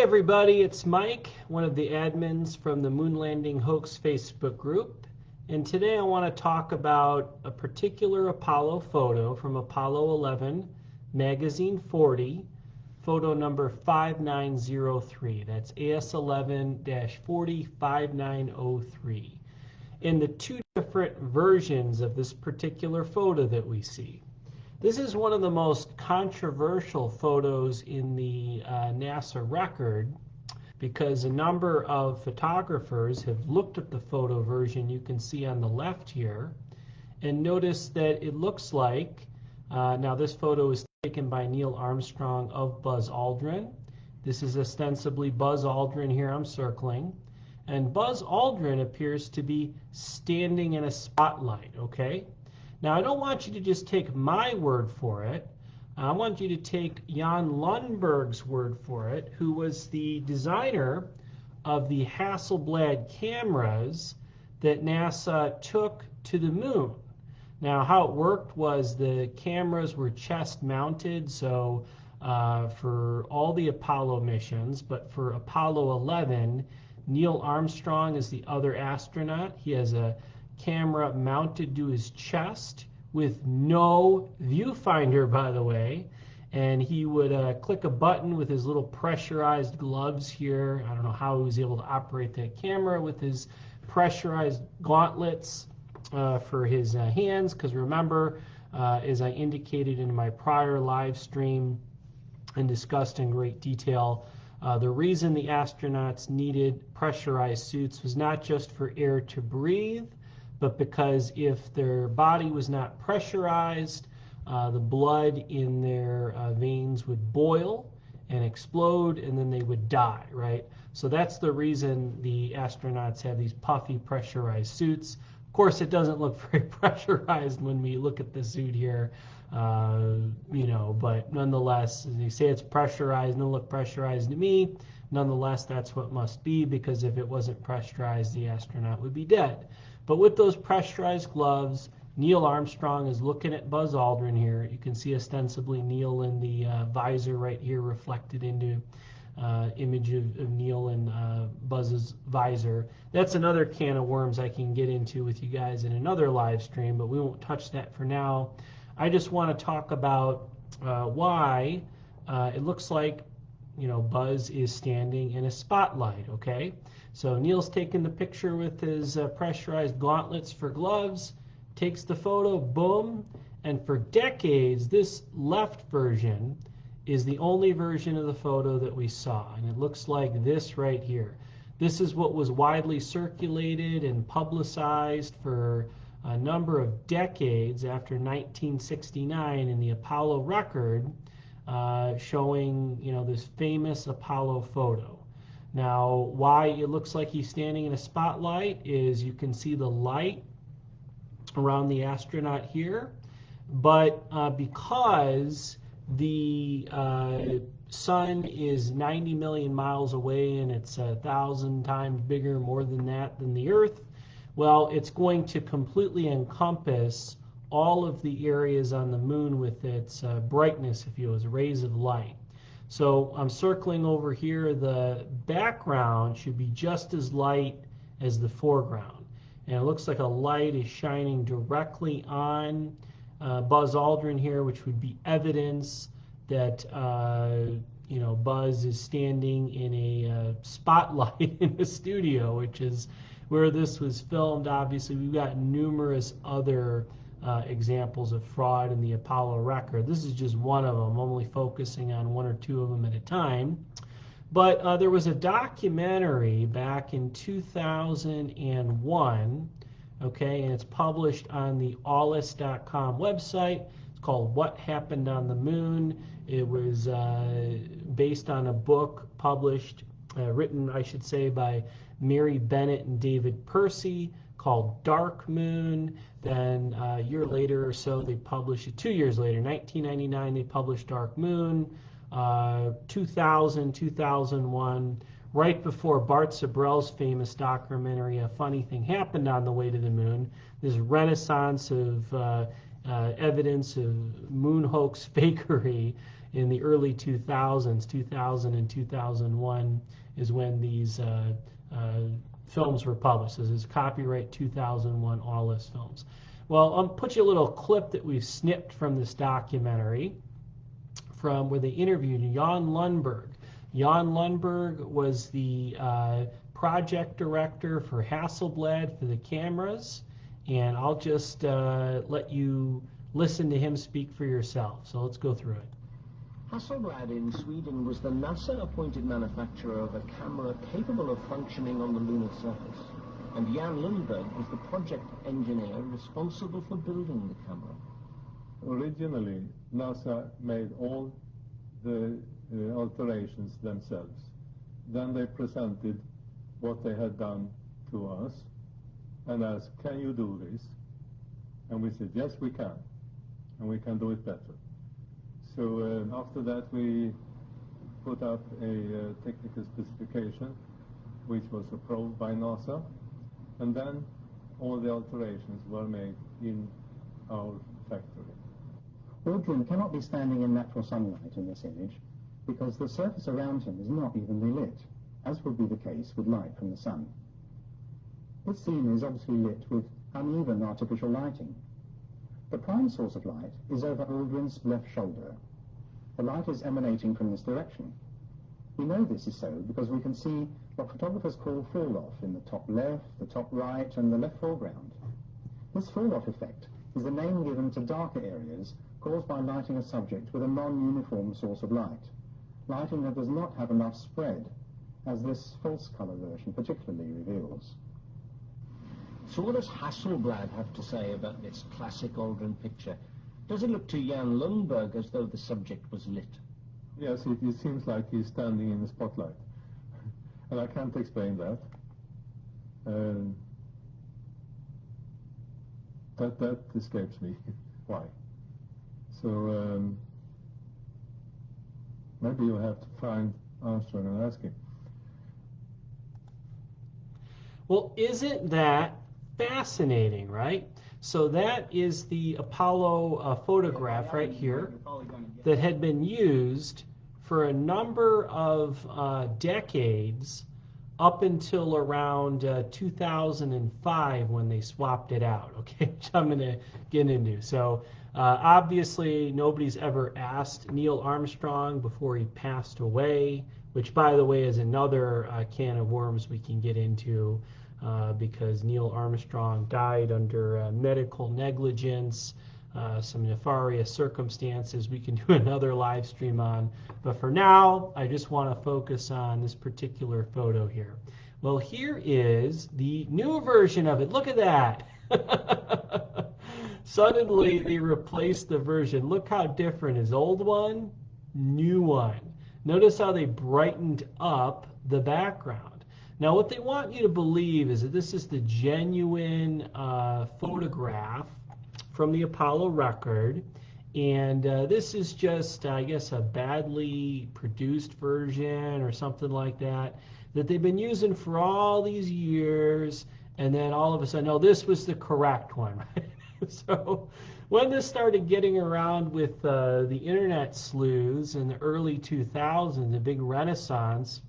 Everybody, it's Mike, one of the admins from the Moon Landing Hoax Facebook group. And today I want to talk about a particular Apollo photo from Apollo 11, Magazine 40, photo number 5903. That's AS11-40-5903. In the two different versions of this particular photo that we see. This is one of the most controversial photos in the NASA record because a number of photographers have looked at the photo version you can see on the left here and noticed that it looks like, now this photo is taken by Neil Armstrong of Buzz Aldrin. This is ostensibly Buzz Aldrin here I'm circling. And Buzz Aldrin appears to be standing in a spotlight, okay? Now, I don't want you to just take my word for it. I want you to take Jan Lundberg's word for it, who was the designer of the Hasselblad cameras that NASA took to the moon. Now, how it worked was the cameras were chest mounted, so for all the Apollo missions, but for Apollo 11, Neil Armstrong is the other astronaut. He has a camera mounted to his chest with no viewfinder, by the way, and he would click a button with his little pressurized gloves here. I don't know how he was able to operate that camera with his pressurized gauntlets for his hands, because remember, as I indicated in my prior live stream and discussed in great detail, the reason the astronauts needed pressurized suits was not just for air to breathe, but because if their body was not pressurized, the blood in their veins would boil and explode, and then they would die, right? So that's the reason the astronauts have these puffy pressurized suits. Of course, it doesn't look very pressurized when we look at the suit here, but nonetheless, they say it's pressurized, no look pressurized to me. Nonetheless, that's what must be, because if it wasn't pressurized, the astronaut would be dead. But with those pressurized gloves, Neil Armstrong is looking at Buzz Aldrin here. You can see ostensibly Neil in the visor right here reflected into image of Neil and Buzz's visor. That's another can of worms I can get into with you guys in another live stream, but we won't touch that for now. I just want to talk about why it looks like Buzz is standing in a spotlight, okay? So Neil's taking the picture with his pressurized gauntlets for gloves, takes the photo, boom, and for decades, this left version is the only version of the photo that we saw, and it looks like this right here. This is what was widely circulated and publicized for a number of decades after 1969 in the Apollo record, showing this famous Apollo photo. Now, why it looks like he's standing in a spotlight is you can see the light around the astronaut here, but because the sun is 90 million miles away and it's 1,000 times bigger, more than that, than the Earth, well, it's going to completely encompass all of the areas on the moon with its brightness, if you will, as rays of light. So I'm circling over here, the background should be just as light as the foreground. And it looks like a light is shining directly on Buzz Aldrin here, which would be evidence that Buzz is standing in a spotlight in the studio, which is where this was filmed. Obviously, we've got numerous other examples of fraud in the Apollo record. This is just one of them. I'm only focusing on one or two of them at a time. But there was a documentary back in 2001, okay, and it's published on the allis.com website. It's called What Happened on the Moon. It was based on a book published, written, I should say, by Mary Bennett and David Percy, called Dark Moon. Then a year later or so, they published it. 2 years later, 1999, they published Dark Moon. 2000, 2001, right before Bart Sabrell's famous documentary, A Funny Thing Happened on the Way to the Moon, this renaissance of evidence of moon hoax fakery in the early 2000s, 2000 and 2001 is when these films were published. This is copyright 2001 Awless Films. Well, I'll put you a little clip that we've snipped from this documentary from where they interviewed Jan Lundberg. Jan Lundberg was the project director for Hasselblad for the cameras, and I'll just let you listen to him speak for yourself. So let's go through it. Hasselblad in Sweden was the NASA-appointed manufacturer of a camera capable of functioning on the lunar surface, and Jan Lundberg was the project engineer responsible for building the camera. Originally, NASA made all the alterations themselves. Then they presented what they had done to us and asked, can you do this? And we said, yes, we can, and we can do it better. So after that, we put up a technical specification, which was approved by NASA, and then all the alterations were made in our factory. Aldrin cannot be standing in natural sunlight in this image because the surface around him is not evenly lit, as would be the case with light from the sun. This scene is obviously lit with uneven artificial lighting. The prime source of light is over Aldrin's left shoulder. The light is emanating from this direction. We know this is so because we can see what photographers call fall-off in the top left, the top right, and the left foreground. This fall-off effect is the name given to darker areas caused by lighting a subject with a non-uniform source of light, lighting that does not have enough spread, as this false color version particularly reveals. So what does Hasselblad have to say about this classic Aldrin picture? Does it look to Jan Lundberg as though the subject was lit? Yes, it seems like he's standing in the spotlight. And I can't explain that. That escapes me. Why? So maybe you'll have to find Armstrong and ask him. Well, isn't that fascinating, right? So that is the Apollo photograph right here that had been used for a number of decades up until around 2005 when they swapped it out, okay, which I'm going to get into. So obviously nobody's ever asked Neil Armstrong before he passed away, which by the way is another can of worms we can get into because Neil Armstrong died under medical negligence, some nefarious circumstances we can do another live stream on. But for now, I just want to focus on this particular photo here. Well, here is the new version of it. Look at that. Suddenly, they replaced the version. Look how different is old one, new one. Notice how they brightened up the background. Now, what they want you to believe is that this is the genuine photograph from the Apollo record, and this is just, I guess, a badly produced version or something like that they've been using for all these years, and then all of a sudden, no, this was the correct one. Right? So when this started getting around with the internet sleuths in the early 2000s, the big renaissance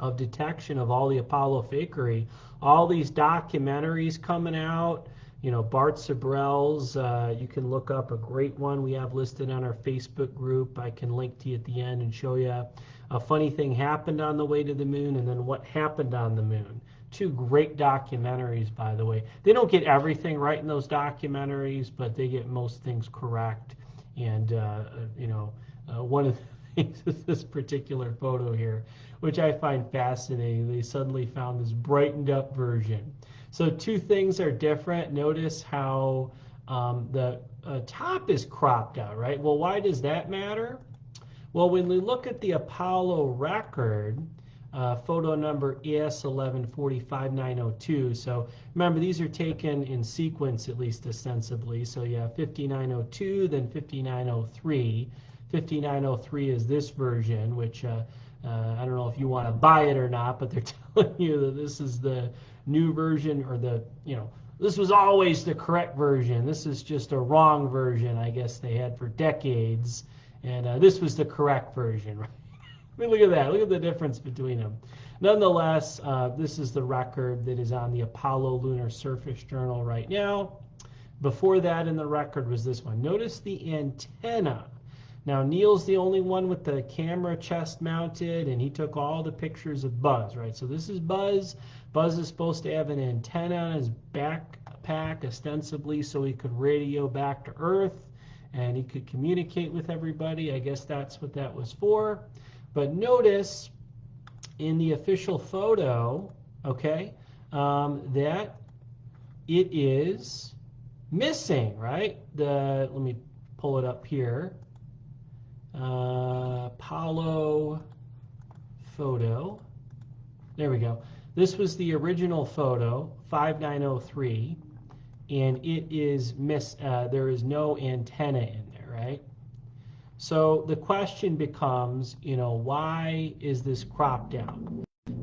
of detection of all the Apollo fakery, all these documentaries coming out, you know, Bart Sabrell's, you can look up a great one we have listed on our Facebook group. I can link to you at the end and show you a funny thing happened on the way to the moon and then what happened on the moon. Two great documentaries, by the way. They don't get everything right in those documentaries, but they get most things correct. And, you know, one of the things is this particular photo here, which I find fascinating. They suddenly found this brightened up version. So two things are different. Notice how the top is cropped out, right? Well, why does that matter? Well, when we look at the Apollo record, photo number AS11-40-5903. So remember, these are taken in sequence, at least ostensibly. So you have 5902, then 5903. 5903 is this version, which I don't know if you want to buy it or not, but they're telling you that this is the new version, or the, you know, this was always the correct version. This is just a wrong version, I guess they had for decades. And this was the correct version, right? I mean, look at that. Look at the difference between them. Nonetheless, this is the record that is on the Apollo Lunar Surface Journal right now. Before that in the record was this one. Notice the antenna. Now, Neil's the only one with the camera chest mounted, and he took all the pictures of Buzz, right? So this is Buzz. Buzz is supposed to have an antenna on his backpack, ostensibly, so he could radio back to Earth, and he could communicate with everybody. I guess that's what that was for. But notice in the official photo, okay, that it is missing, right? Let me pull it up here. Apollo photo. There we go. This was the original photo, 5903, and it is there is no antenna in there, right? So the question becomes, why is this cropped out?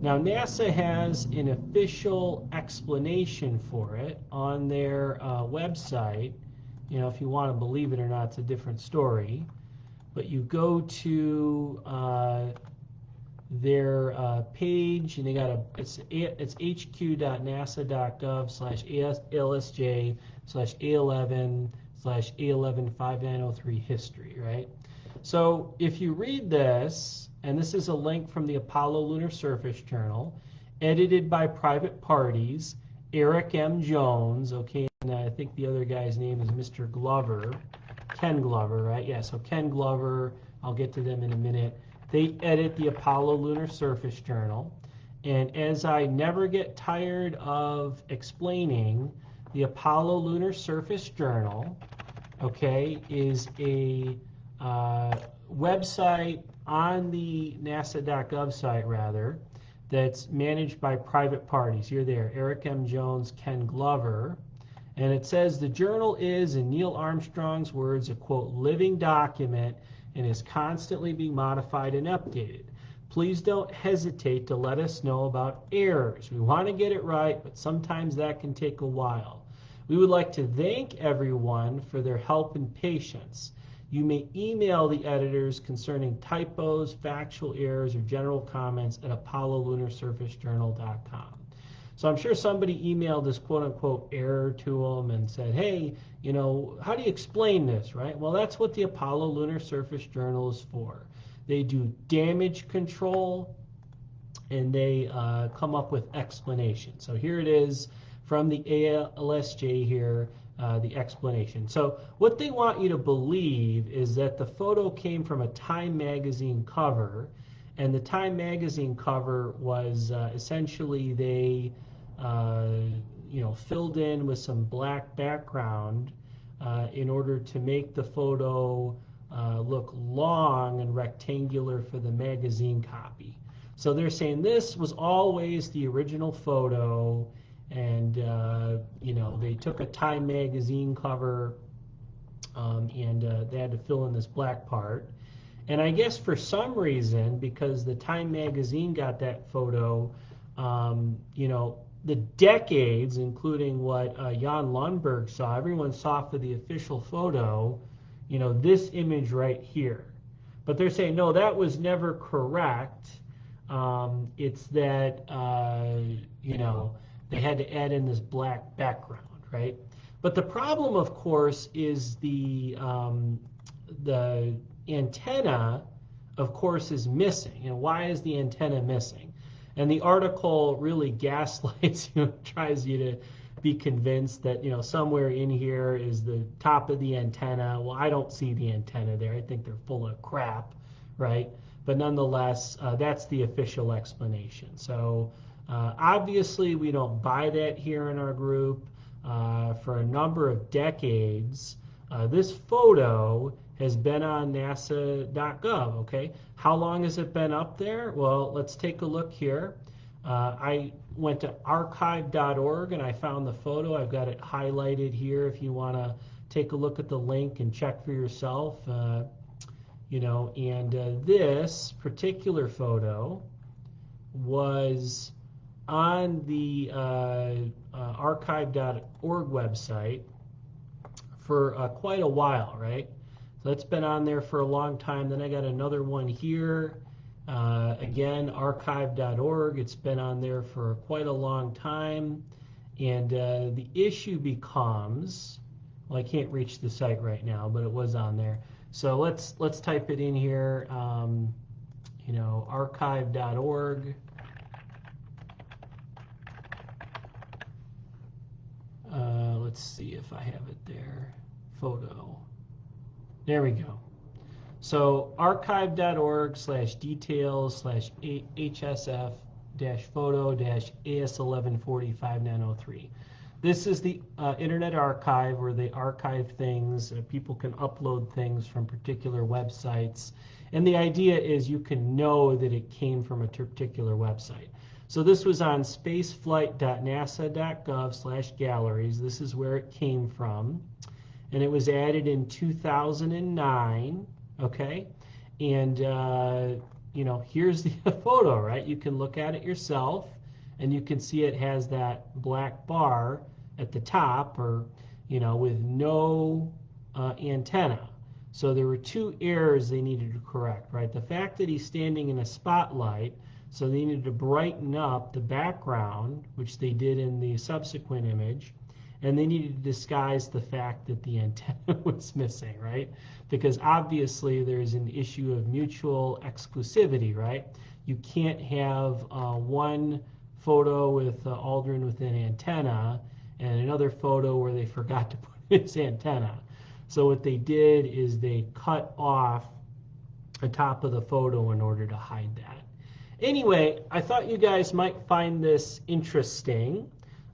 Now, NASA has an official explanation for it on their website. If you want to believe it or not, it's a different story. But you go to their page, and they got it's hq.nasa.gov/AS11-40-5903 history, right? So if you read this, and this is a link from the Apollo Lunar Surface Journal, edited by private parties, Eric M. Jones, okay, and I think the other guy's name is Mr. Glover, Ken Glover, right? Yeah, so Ken Glover, I'll get to them in a minute. They edit the Apollo Lunar Surface Journal, and as I never get tired of explaining, the Apollo Lunar Surface Journal, okay, is a website on the nasa.gov site, rather, that's managed by private parties. You're there, Eric M. Jones, Ken Glover. And it says the journal is, in Neil Armstrong's words, a, quote, living document and is constantly being modified and updated. Please don't hesitate to let us know about errors. We want to get it right, but sometimes that can take a while. We would like to thank everyone for their help and patience. You may email the editors concerning typos, factual errors, or general comments at apollolunarsurfacejournal.com. So I'm sure somebody emailed this quote-unquote error to them and said, hey, how do you explain this, right? Well, that's what the Apollo Lunar Surface Journal is for. They do damage control, and they come up with explanations. So here it is from the ALSJ here, the explanation. So what they want you to believe is that the photo came from a Time magazine cover, and the Time magazine cover was essentially they filled in with some black background in order to make the photo look long and rectangular for the magazine copy. So they're saying this was always the original photo, and they took a Time magazine cover and they had to fill in this black part. And I guess for some reason, because the Time magazine got that photo, the decades, including what Jan Lundberg saw, everyone saw for the official photo, this image right here. But they're saying, no, that was never correct. It's that, they had to add in this black background, right? But the problem, of course, is the antenna, of course, is missing. Why is the antenna missing? And the article really gaslights you, tries you to be convinced that somewhere in here is the top of the antenna. Well, I don't see the antenna there. I think they're full of crap, right? But nonetheless, that's the official explanation. So obviously, we don't buy that here in our group. For a number of decades, this photo has been on nasa.gov, okay? How long has it been up there? Well, let's take a look here. I went to archive.org and I found the photo. I've got it highlighted here if you want to take a look at the link and check for yourself. This particular photo was on the archive.org website for quite a while, right? So that's been on there for a long time. Then I got another one here. Again, archive.org. It's been on there for quite a long time. And the issue becomes, well, I can't reach the site right now, but it was on there. So let's type it in here. You know, archive.org. Let's see if I have it there. Photo. There we go. So archive.org/details/HSF-photo-AS11-40-5903. This is the Internet Archive where they archive things. People can upload things from particular websites. And the idea is you can know that it came from a particular website. So this was on spaceflight.nasa.gov/galleries. This is where it came from. And it was added in 2009. Okay, and you know, here's the photo, right? You can look at it yourself, and you can see it has that black bar at the top, or you know, with no antenna. So there were two errors they needed to correct, right? The fact that he's standing in a spotlight, so they needed to brighten up the background, which they did in the subsequent image. And they needed to disguise the fact that the antenna was missing, right? Because obviously there's an issue of mutual exclusivity, right? You can't have one photo with Aldrin with an antenna and another photo where they forgot to put its antenna. So what they did is they cut off the top of the photo in order to hide that. Anyway, I thought you guys might find this interesting.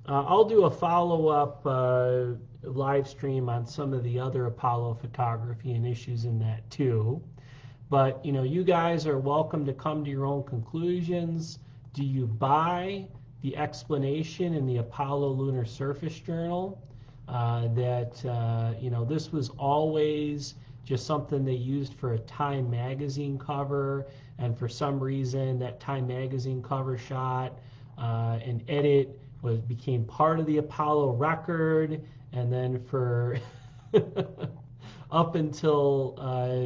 I'll do a follow-up live stream on some of the other Apollo photography and issues in that too. But you know, you guys are welcome to come to your own conclusions. Do you buy the explanation in the Apollo Lunar Surface Journal that you know, this was always just something they used for a Time magazine cover, and for some reason that Time magazine cover shot and edit became part of the Apollo record, and then for up until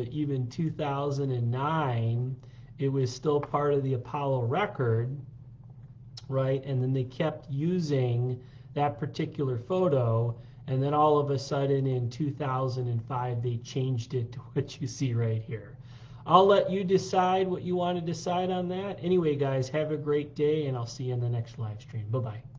even 2009, it was still part of the Apollo record, right? And then they kept using that particular photo, and then all of a sudden in 2005 they changed it to what you see right here. I'll let you decide what you want to decide on that. Anyway, guys, have a great day, and I'll see you in the next live stream. Bye-bye.